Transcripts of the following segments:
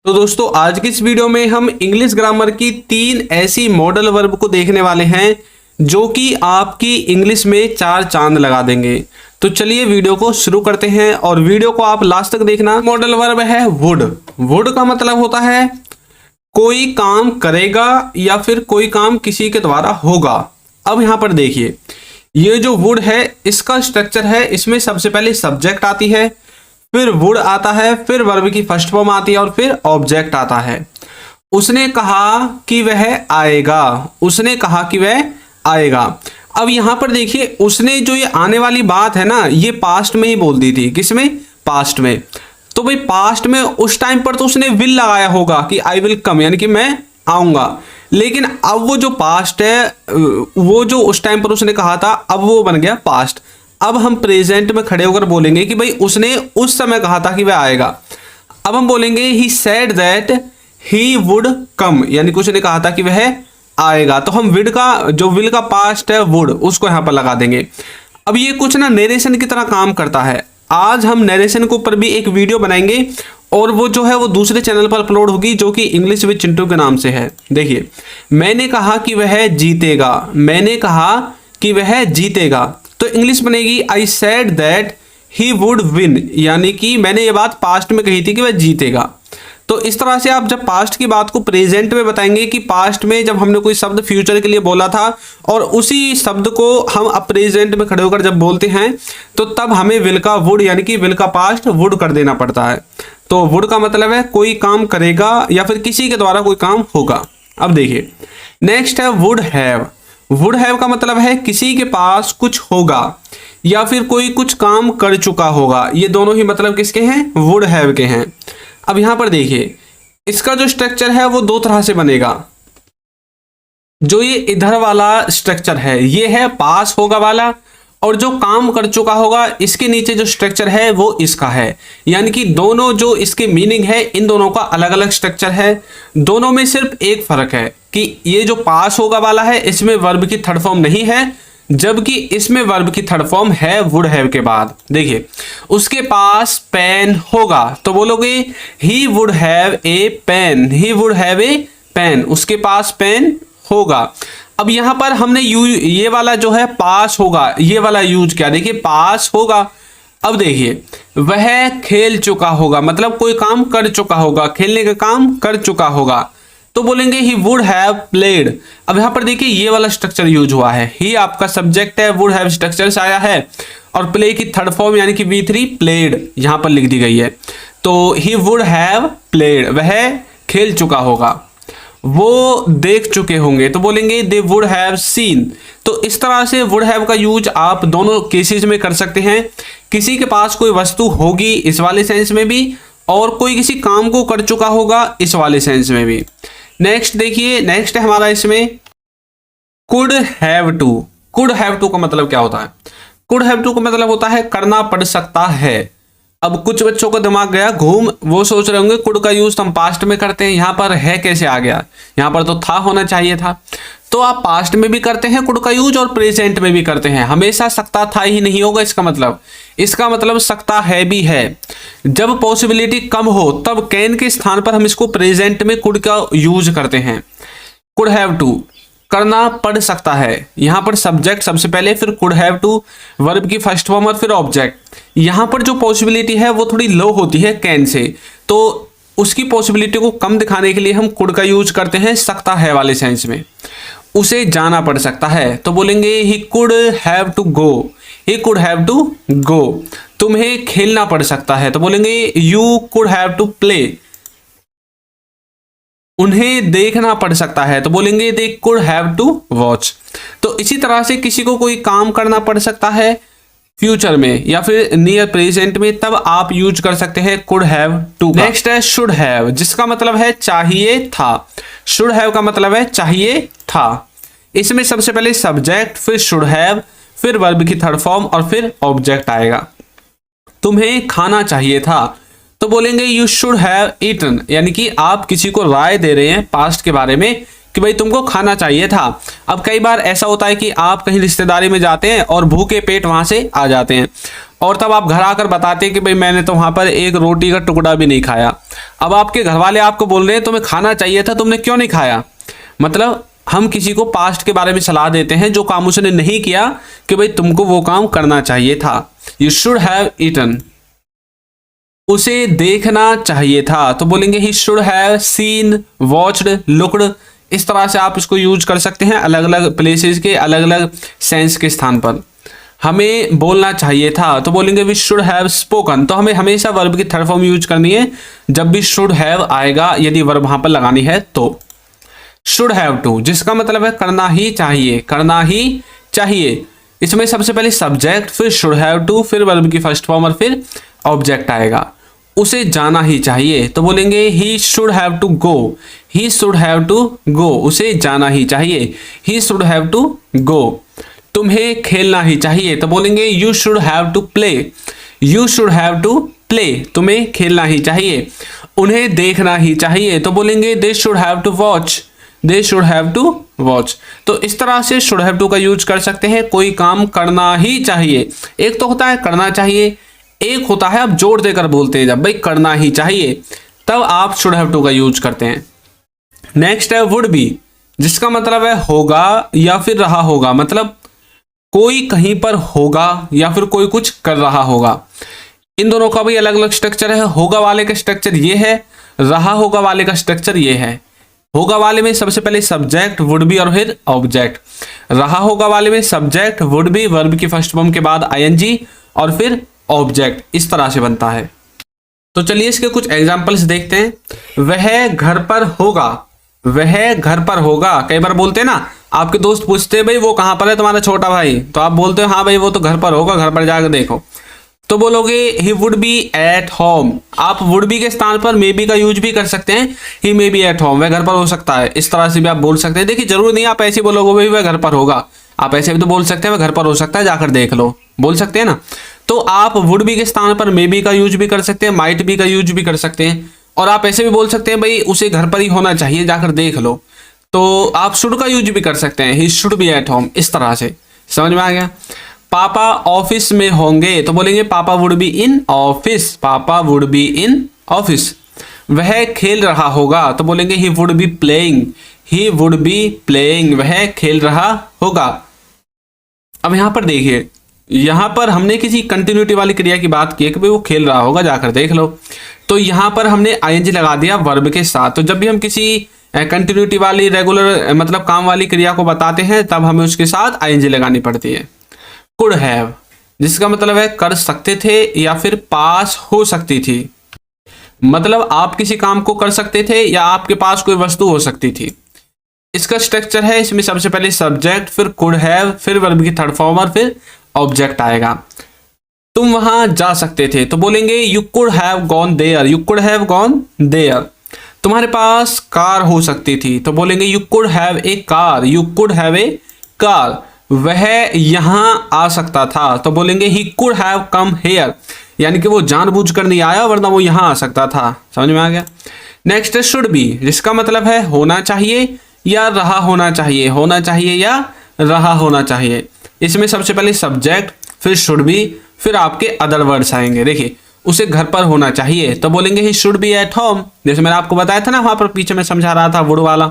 तो दोस्तों आज की इस वीडियो में हम इंग्लिश ग्रामर की 3 ऐसी मॉडल वर्ब को देखने वाले हैं जो कि आपकी इंग्लिश में 4 चांद लगा देंगे। तो चलिए वीडियो को शुरू करते हैं और वीडियो को आप लास्ट तक देखना। मॉडल वर्ब है वुड। वुड का मतलब होता है कोई काम करेगा या फिर कोई काम किसी के द्वारा होगा। अब यहाँ पर देखिए ये जो वुड है इसका स्ट्रक्चर है, इसमें सबसे पहले सब्जेक्ट आती है, फिर वुड आता है, फिर वर्ब की फर्स्ट फॉर्म आती है और फिर ऑब्जेक्ट आता है। उसने कहा कि वह आएगा। उसने कहा कि वह आएगा। अब यहां पर देखिए उसने जो ये आने वाली बात है ना ये पास्ट में ही बोल दी थी। किसमें? पास्ट में। तो भाई पास्ट में उस टाइम पर तो उसने विल लगाया होगा कि आई विल कम, यानी कि मैं आऊंगा। लेकिन अब वो जो पास्ट है वो जो उस टाइम पर उसने कहा था अब वो बन गया पास्ट। अब हम प्रेजेंट में खड़े होकर बोलेंगे कि भाई उसने उस समय कहा था कि वह आएगा। अब हम बोलेंगे he said that he would come, यानी कि उसने कहा था कि वह आएगा। तो हम विड का जो विल का पास्ट है वुड उसको यहां पर लगा देंगे। अब ये कुछ ना नरेशन की तरह काम करता है। आज हम नरेशन के ऊपर भी एक वीडियो बनाएंगे और वो जो है वो दूसरे चैनल पर अपलोड होगी जो कि इंग्लिश विद चिंटू के नाम से है। देखिए मैंने कहा कि वह जीतेगा। मैंने कहा कि वह जीतेगा तो इंग्लिश बनेगी I said that he would win, यानी कि मैंने ये बात पास्ट में कही थी कि वह जीतेगा। तो इस तरह से आप जब पास्ट की बात को प्रेजेंट में बताएंगे कि पास्ट में जब हमने कोई शब्द फ्यूचर के लिए बोला था और उसी शब्द को हम अब प्रेजेंट में खड़े होकर जब बोलते हैं तो तब हमें विल का वुड यानी कि विल का पास्ट वुड कर देना पड़ता है। तो वुड का मतलब है कोई काम करेगा या फिर किसी के द्वारा कोई काम होगा। अब देखिए नेक्स्ट है वुड हैव। वुड हैव का मतलब है किसी के पास कुछ होगा या फिर कोई कुछ काम कर चुका होगा। ये दोनों ही मतलब किसके हैं? वुड हैव के हैं। अब यहां पर देखिए इसका जो स्ट्रक्चर है वो दो तरह से बनेगा। जो ये इधर वाला स्ट्रक्चर है ये है पास होगा वाला, और जो काम कर चुका होगा इसके नीचे जो स्ट्रक्चर है वो इसका है। यानी कि दोनों जो इसके मीनिंग है इन दोनों का अलग अलग स्ट्रक्चर है। दोनों में सिर्फ एक फर्क है कि ये जो पास होगा वाला है इसमें वर्ब की थर्ड फॉर्म नहीं है, जबकि इसमें वर्ब की थर्ड फॉर्म है वुड हैव के बाद। देखिए उसके पास पेन होगा तो बोलोगे he would have a pen. He would have a pen, उसके पास पेन होगा। अब यहां पर हमने ये वाला जो है पास होगा ये वाला यूज किया। देखिए पास होगा। अब देखिए वह खेल चुका होगा, मतलब कोई काम कर चुका होगा, खेलने का काम कर चुका होगा तो बोलेंगे ही वुड हैव प्लेड। अब यहां पर देखिए ये वाला स्ट्रक्चर यूज हुआ है। ही आपका सब्जेक्ट है, वुड हैव स्ट्रक्चर से आया है और प्ले की थर्ड फॉर्म यानी कि V3 प्लेड यहां पर लिख दी गई है। तो ही वुड हैव प्लेड, वह खेल चुका होगा। वो देख चुके होंगे तो बोलेंगे दे वुड हैव सीन। तो इस तरह से वुड हैव का यूज आप दोनों केसेस में कर सकते हैं। किसी के पास कोई वस्तु होगी इस वाले सेंस में भी, और कोई किसी काम को कर चुका होगा इस वाले सेंस में भी। नेक्स्ट देखिए नेक्स्ट है हमारा इसमें could have to. Could have to का मतलब क्या होता है? कुड हैव टू का मतलब होता है करना पड़ सकता है। अब कुछ बच्चों का दिमाग गया घूम, वो सोच रहे होंगे कुड का यूज हम पास्ट में करते हैं, यहाँ पर है कैसे आ गया? यहाँ पर तो था होना चाहिए था। तो आप पास्ट में भी करते हैं कुड का यूज और प्रेजेंट में भी करते हैं। हमेशा सकता था ही नहीं होगा इसका मतलब सकता है भी है। जब पॉसिबिलिटी कम हो तब कैन के स्थान पर हम इसको प्रेजेंट में कुड का यूज करते हैं। कुड हैव टू करना पड़ सकता है, यहां पर सब्जेक्ट सबसे पहले, फिर कुड हैव टू वर्ब की फर्स्ट फॉर्म और फिर ऑब्जेक्ट। यहां पर जो पॉसिबिलिटी है वो थोड़ी लो होती है कैन से, तो उसकी पॉसिबिलिटी को कम दिखाने के लिए हम कुड का यूज करते हैं सकता है वाले सेंस में। उसे जाना पड़ सकता है तो बोलेंगे he could have to go. He could have to go. तुम्हें खेलना पड़ सकता है तो बोलेंगे you could have to play. उन्हें देखना पड़ सकता है तो बोलेंगे they could have to watch. तो इसी तरह से किसी को कोई काम करना पड़ सकता है फ्यूचर में या फिर नियर प्रेजेंट में, तब आप यूज कर सकते हैं कुड हैव टू। नेक्स्ट है शुड हैव, जिसका मतलब है चाहिए था। शुड हैव का मतलब है चाहिए था। इसमें सबसे पहले सब्जेक्ट, फिर शुड हैव, फिर वर्ब की थर्ड फॉर्म और फिर ऑब्जेक्ट आएगा। तुम्हें खाना चाहिए था तो बोलेंगे यू शुड हैव ईटन, यानी कि आप किसी को राय दे रहे हैं पास्ट के बारे में कि भाई तुमको खाना चाहिए था। अब कई बार ऐसा होता है कि आप कहीं रिश्तेदारी में जाते हैं और भूखे पेट वहां से आ जाते हैं और तब आप घर आकर बताते कि भाई मैंने तो वहां पर एक रोटी का टुकड़ा भी नहीं खाया। अब आपके घर वाले आपको बोल रहे हैं तुम्हें खाना चाहिए था, तुमने क्यों नहीं खाया। मतलब हम किसी को पास्ट के बारे में सलाह देते हैं जो काम उसने नहीं किया, कि भाई तुमको वो काम करना चाहिए था। यू शुड हैव ईटन, उसे देखना चाहिए था, तो बोलेंगे he should have seen, watched, looked. इस तरह से आप इसको यूज कर सकते हैं अलग अलग प्लेसेस के अलग अलग सेंस के स्थान पर। हमें बोलना चाहिए था, तो बोलेंगे वी शुड हैव स्पोकन। तो हमें हमेशा वर्ब की थर्ड फॉर्म यूज करनी है जब भी शुड हैव आएगा, यदि वर्ब वहां पर लगानी है तो। शुड हैव टू, जिसका मतलब है करना ही चाहिए, करना ही चाहिए। इसमें सबसे पहले सब्जेक्ट, फिर शुड हैव टू, फिर वर्ब की फर्स्ट फॉर्म और फिर ऑब्जेक्ट आएगा। उसे जाना ही चाहिए, तो बोलेंगे he should have to go, he should have to go, उसे जाना ही चाहिए, he should have to go. तुम्हें खेलना ही चाहिए, तो बोलेंगे you should have to play, you should have to play, तुम्हें खेलना ही चाहिए। उन्हें देखना ही चाहिए, तो बोलेंगे they should have to watch, they should have to watch. तो इस तरह से शुड हैव टू का यूज कर सकते हैं कोई काम करना ही चाहिए। एक तो होता है करना चाहिए, एक होता है आप जोर देकर बोलते हैं जब भाई करना ही चाहिए, तब आप शुड हैव टू का यूज करते हैं। नेक्स्ट है वुड बी, जिसका मतलब है होगा या फिर रहा होगा। मतलब कोई कहीं पर होगा या फिर कोई कुछ कर रहा होगा। इन दोनों का भी अलग अलग स्ट्रक्चर है। होगा वाले का स्ट्रक्चर ये है, रहा होगा वाले का स्ट्रक्चर ये है। होगा वाले में सबसे पहले सब्जेक्ट वुड बी और फिर ऑब्जेक्ट। रहा होगा वाले में सब्जेक्ट वुड बी, वर्ब की फर्स्ट फॉर्म के बाद आईएनजी और फिर ऑब्जेक्ट। इस तरह से बनता है। तो चलिए इसके कुछ एग्जांपल्स देखते हैं। वह घर पर होगा, वह घर पर होगा। कई बार बोलते हैं ना, आपके दोस्त पूछते हैं भाई वो कहाँ पर है तुम्हारा छोटा भाई, तो आप बोलते हो हाँ भाई वो तो घर पर होगा, घर पर जाकर देखो। तो बोलोगे he would be at home. आप वुड बी के स्थान पर मे बी का यूज भी कर सकते हैं, ही मे बी एट होम, वह घर पर हो सकता है। इस तरह से भी आप बोल सकते हैं। देखिए जरूर नहीं आप ऐसे बोलोगे भाई वह घर पर होगा, आप ऐसे भी तो बोल सकते हैं वह घर पर हो सकता है, जाकर देख लो, बोल सकते हैं ना। तो आप वुड बी के स्थान पर मे बी का यूज भी कर सकते हैं, माइट बी का यूज भी कर सकते हैं। और आप ऐसे भी बोल सकते हैं भाई उसे घर पर ही होना चाहिए, जाकर देख लो। तो आप शुड का यूज भी कर सकते हैं, he should be at home. इस तरह से समझ में आ गया। पापा ऑफिस में होंगे, तो बोलेंगे पापा वुड बी इन ऑफिस, पापा वुड बी इन ऑफिस। वह खेल रहा होगा, तो बोलेंगे he would be playing, he would be playing, वह खेल रहा होगा। अब यहां पर देखिए, यहां पर हमने किसी कंटिन्यूटी वाली क्रिया की बात की है कि भाई वो खेल रहा होगा, जाकर देख लो। तो यहां पर हमने आईएनजी लगा दिया वर्ब के साथ। तो जब भी हम किसी कंटिन्यूटी वाली रेगुलर मतलब काम वाली क्रिया को बताते हैं तब हमें उसके साथ आईएनजी लगानी पड़ती है। कुड हैव, जिसका मतलब है कर सकते थे या फिर पास हो सकती थी। मतलब आप किसी काम को कर सकते थे या आपके पास कोई वस्तु हो सकती थी। इसका स्ट्रक्चर है, इसमें सबसे पहले सब्जेक्ट, फिर कुड हैव, फिर वर्ब की थर्ड फॉर्म और फिर ऑब्जेक्ट आएगा। तुम वहां जा सकते थे, तो बोलेंगे you could have gone there, you could have gone there. तुम्हारे पास कार हो सकती थी, तो बोलेंगे you could have a car, you could have a car. वह यहां आ सकता था, तो बोलेंगे he could have come here, यानी कि वो जानबूझकर नहीं आया वरना वो यहां आ सकता था। समझ में आ गया। नेक्स्ट है शुड बी, जिसका मतलब है होना चाहिए या रहा होना चाहिए, होना चाहिए या रहा होना चाहिए। इसमें सबसे पहले सब्जेक्ट, फिर शुड बी, फिर आपके अदर वर्ड्स आएंगे। देखिए उसे घर पर होना चाहिए, तो बोलेंगे he should be at home. जैसे मैंने आपको बताया था ना वहां पर पीछे में समझा रहा था वुड वाला,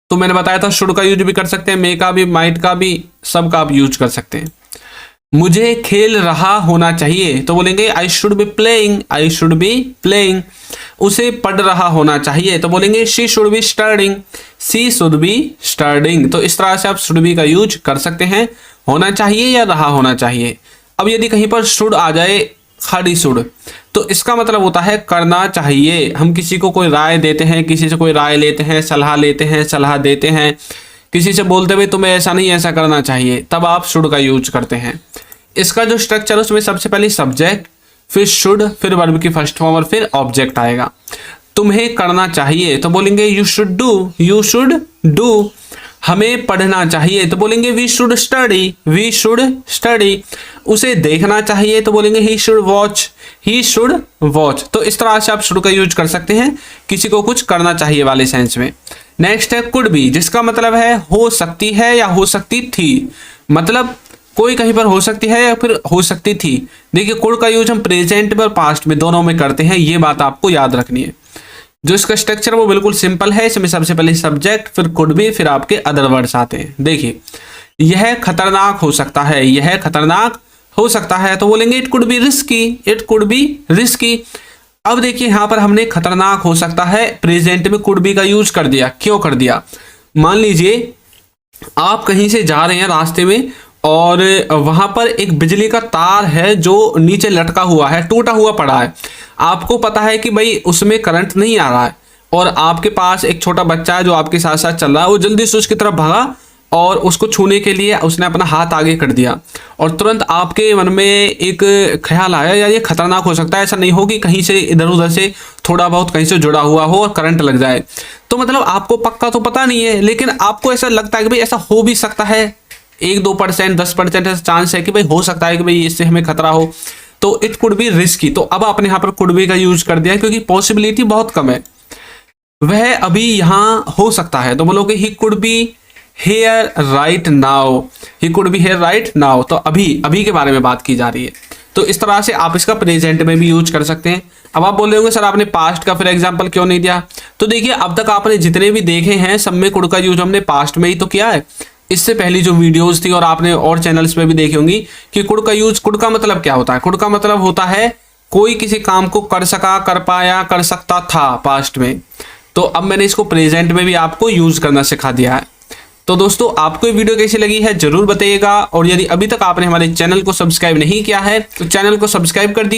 तो मैंने बताया था शुड का यूज भी कर सकते हैं, मे का भी, माइट का भी, सब का आप यूज कर सकते हैं। मुझे खेल रहा होना चाहिए, तो बोलेंगे I should be playing, I should be playing. उसे पढ़ रहा होना चाहिए, तो बोलेंगे she should be studying, she should be studying. तो इस तरह से आप शुड बी का यूज कर सकते हैं, होना चाहिए या रहा होना चाहिए। अब यदि कहीं पर शुड आ जाए, खाली शुड, तो इसका मतलब होता है करना चाहिए। हम किसी को कोई राय देते हैं, किसी से कोई राय लेते हैं, सलाह लेते हैं, सलाह देते हैं, किसी से बोलते हुए तुम्हें ऐसा नहीं ऐसा करना चाहिए, तब आप शुड का यूज करते हैं। इसका जो स्ट्रक्चर है उसमें सबसे पहले सब्जेक्ट, फिर शुड, फिर वर्ब की फर्स्ट फॉर्म और फिर ऑब्जेक्ट आएगा। तुम्हें करना चाहिए, तो बोलेंगे you should do, you should do. हमें पढ़ना चाहिए, तो बोलेंगे we should study, we should study. उसे देखना चाहिए, तो बोलेंगे he should watch, he should watch. तो इस तरह से आप शुड का यूज कर सकते हैं किसी को कुछ करना चाहिए वाले सेंस में। नेक्स्ट है कुड बी, जिसका मतलब है हो सकती है या हो सकती थी। मतलब कोई कहीं पर हो सकती है या फिर हो सकती थी। देखिए कुड का यूज हम प्रेजेंट में और पास्ट में दोनों में करते हैं, ये बात आपको याद रखनी है। जो इसका स्ट्रक्चर वो बिल्कुल सिंपल है। इसमें सबसे पहले सब्जेक्ट, फिर कुड बी, फिर आपके अदर वर्ड्स आते हैं। देखिए यह खतरनाक हो सकता है, यह खतरनाक हो सकता है, तो बोलेंगे it could be risky, it could be risky. अब देखिए यहाँ पर हमने खतरनाक हो सकता है प्रेजेंट में कुड बी का यूज कर दिया। क्यों कर दिया? मान लीजिए आप कहीं से जा रहे हैं रास्ते में और वहां पर एक बिजली का तार है जो नीचे लटका हुआ है, टूटा हुआ पड़ा है। आपको पता है कि भाई उसमें करंट नहीं आ रहा है और आपके पास एक छोटा बच्चा है जो आपके साथ साथ चल रहा है। वो जल्दी से उसकी तरफ भागा और उसको छूने के लिए उसने अपना हाथ आगे कर दिया और तुरंत आपके मन में एक ख्याल आया यार ये खतरनाक हो सकता है, ऐसा नहीं हो कि कहीं से इधर उधर से थोड़ा बहुत कहीं से जुड़ा हुआ हो और करंट लग जाए। तो मतलब आपको पक्का तो पता नहीं है, लेकिन आपको ऐसा लगता है कि भाई ऐसा हो भी सकता है, 1-2%, 10% ऐसा चांस है कि भाई हो सकता है कि भाई इससे हमें खतरा हो, तो इट कुड बी रिस्की। तो अब आपने यहाँ पर कुड बी का यूज कर दिया क्योंकि पॉसिबिलिटी बहुत कम है, वह अभी यहाँ हो सकता है। तो बोलोगे he could be here right now, he could be here right now, तो अभी के बारे में बात की जा रही है। तो इस तरह से आप इसका प्रेजेंट में भी यूज कर सकते हैं। अब आप बोल रहे होंगे सर आपने पास्ट का फिर एग्जांपल क्यों नहीं दिया? तो देखिए अब तक आपने जितने भी देखे हैं सब में कुड का यूज हमने पास्ट में ही तो किया है। इससे पहली जो वीडियोस थी और आपने और चैनल्स पे भी देखी होंगी कि कुड का यूज, कुड का मतलब क्या होता है? कुड का मतलब होता है कोई किसी काम को कर सका, कर पाया, कर सकता था पास्ट में। तो अब मैंने इसको प्रेजेंट में भी आपको यूज करना सिखा दिया है। तो दोस्तों आपको ये वीडियो कैसी लगी है जरूर बताइएगा, और यदि अभी तक आपने हमारे चैनल को सब्सक्राइब नहीं किया है तो चैनल को सब्सक्राइब कर दीजिए।